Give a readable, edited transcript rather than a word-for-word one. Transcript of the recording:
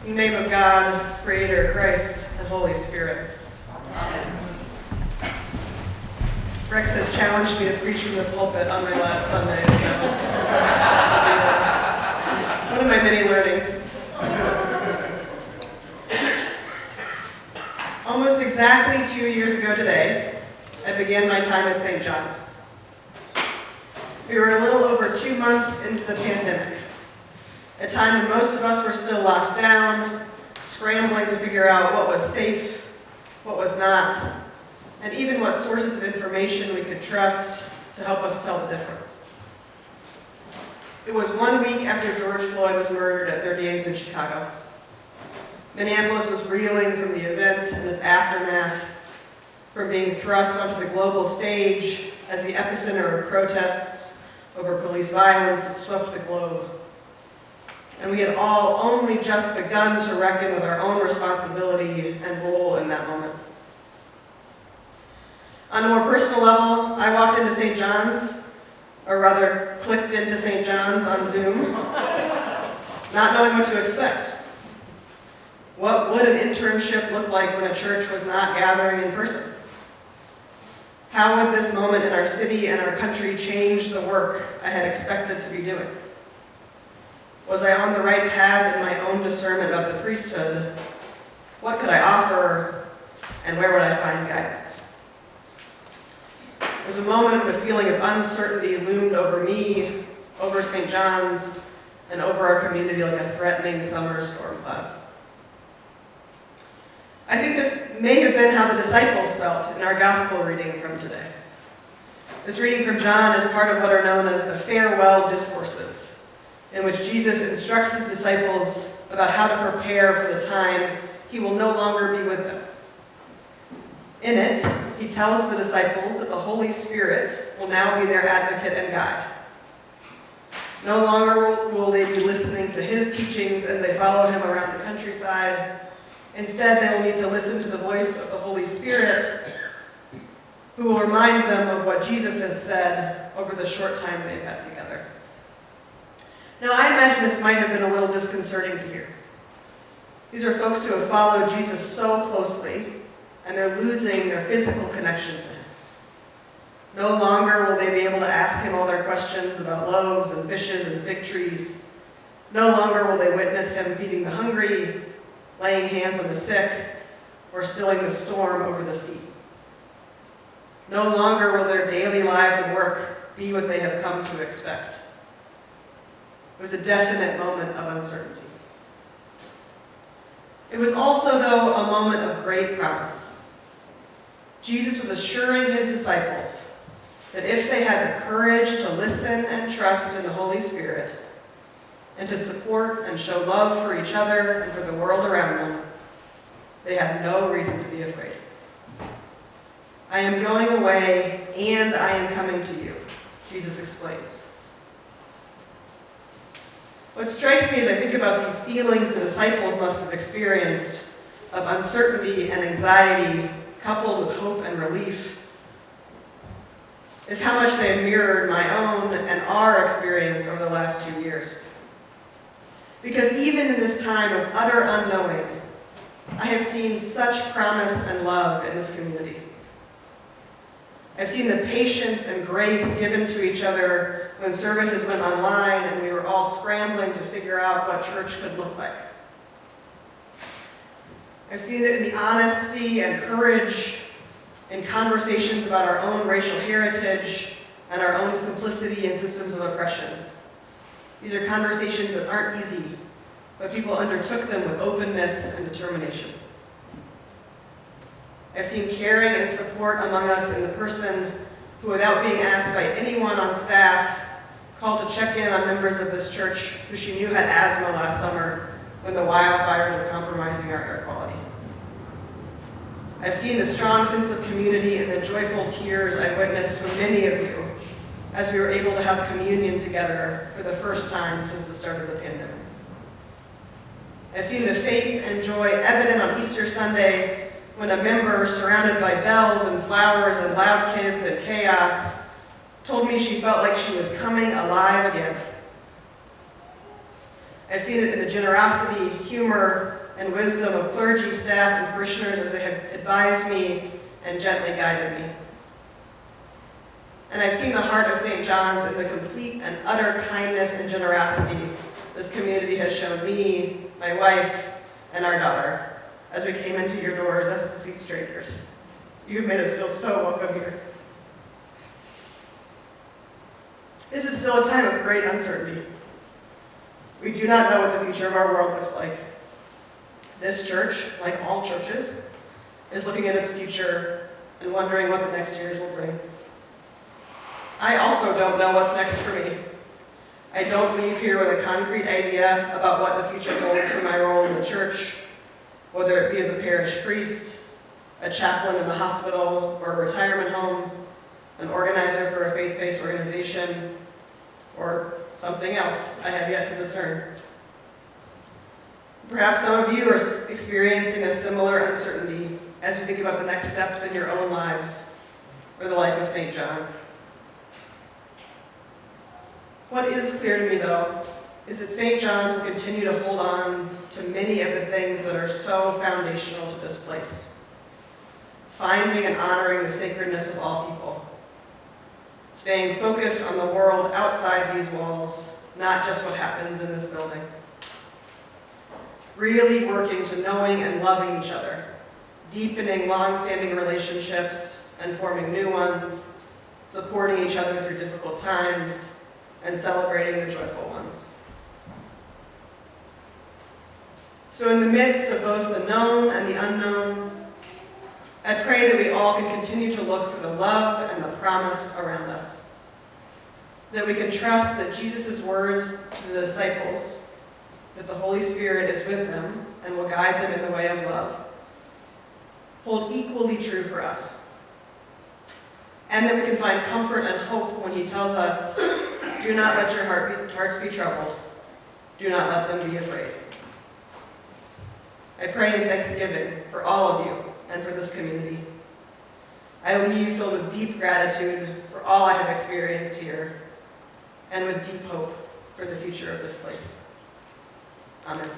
In the name of God, Creator, Christ, and Holy Spirit. Amen. Rex has challenged me to preach from the pulpit on my last Sunday, so one of my many learnings. Almost exactly 2 years ago today, I began my time at St. John's. We were a little over 2 months into the pandemic, a time when most of us were still locked down, scrambling to figure out what was safe, what was not, and even what sources of information we could trust to help us tell the difference. It was 1 week after George Floyd was murdered at 38th in Chicago. Minneapolis was reeling from the event and its aftermath, from being thrust onto the global stage as the epicenter of protests over police violence that swept the globe. And we had all only just begun to reckon with our own responsibility and role in that moment. On a more personal level, I walked into St. John's, or rather clicked into St. John's on Zoom, not knowing what to expect. What would an internship look like when a church was not gathering in person? How would this moment in our city and our country change the work I had expected to be doing? Was I on the right path in my own discernment of the priesthood? What could I offer, and where would I find guidance? It was a moment when a feeling of uncertainty loomed over me, over St. John's, and over our community like a threatening summer storm cloud. I think this may have been how the disciples felt in our gospel reading from today. This reading from John is part of what are known as the farewell discourses, in which Jesus instructs his disciples about how to prepare for the time he will no longer be with them. In it, he tells the disciples that the Holy Spirit will now be their advocate and guide. No longer will they be listening to his teachings as they follow him around the countryside. Instead, they will need to listen to the voice of the Holy Spirit, who will remind them of what Jesus has said over the short time they've had together. Now, I imagine this might have been a little disconcerting to hear. These are folks who have followed Jesus so closely, and they're losing their physical connection to him. No longer will they be able to ask him all their questions about loaves and fishes and fig trees. No longer will they witness him feeding the hungry, laying hands on the sick, or stilling the storm over the sea. No longer will their daily lives and work be what they have come to expect. It was a definite moment of uncertainty. It was also, though, a moment of great promise. Jesus was assuring his disciples that if they had the courage to listen and trust in the Holy Spirit, and to support and show love for each other and for the world around them, they had no reason to be afraid. I am going away, and I am coming to you, Jesus explains. What strikes me as I think about these feelings the disciples must have experienced of uncertainty and anxiety, coupled with hope and relief, is how much they have mirrored my own and our experience over the last 2 years. Because even in this time of utter unknowing, I have seen such promise and love in this community. I've seen the patience and grace given to each other when services went online and we were all scrambling to figure out what church could look like. I've seen it in the honesty and courage in conversations about our own racial heritage and our own complicity in systems of oppression. These are conversations that aren't easy, but people undertook them with openness and determination. I've seen caring and support among us in the person who, without being asked by anyone on staff, called to check in on members of this church who she knew had asthma last summer when the wildfires were compromising our air quality. I've seen the strong sense of community and the joyful tears I witnessed from many of you as we were able to have communion together for the first time since the start of the pandemic. I've seen the faith and joy evident on Easter Sunday when a member, surrounded by bells and flowers and loud kids and chaos, told me she felt like she was coming alive again. I've seen it in the generosity, humor, and wisdom of clergy, staff, and parishioners as they have advised me and gently guided me. And I've seen the heart of St. John's in the complete and utter kindness and generosity this community has shown me, my wife, and our daughter as we came into your doors as complete strangers. You've made us feel so welcome here. This is still a time of great uncertainty. We do not know what the future of our world looks like. This church, like all churches, is looking at its future and wondering what the next years will bring. I also don't know what's next for me. I don't leave here with a concrete idea about what the future holds for my role in the church, whether it be as a parish priest, a chaplain in a hospital or a retirement home, an organizer for a faith-based organization, or something else I have yet to discern. Perhaps some of you are experiencing a similar uncertainty as you think about the next steps in your own lives or the life of St. John's. What is clear to me, though, is that St. John's will continue to hold on to many of the things that are so foundational to this place. Finding and honoring the sacredness of all people. Staying focused on the world outside these walls, not just what happens in this building. Really working to knowing and loving each other, deepening long-standing relationships and forming new ones, supporting each other through difficult times, and celebrating the joyful ones. So in the midst of both the known and the unknown, I pray that we all can continue to look for the love and the promise around us. That we can trust that Jesus' words to the disciples, that the Holy Spirit is with them and will guide them in the way of love, hold equally true for us. And that we can find comfort and hope when he tells us, do not let your hearts be troubled. Do not let them be afraid. I pray in thanksgiving for all of you and for this community. I leave filled with deep gratitude for all I have experienced here and with deep hope for the future of this place. Amen.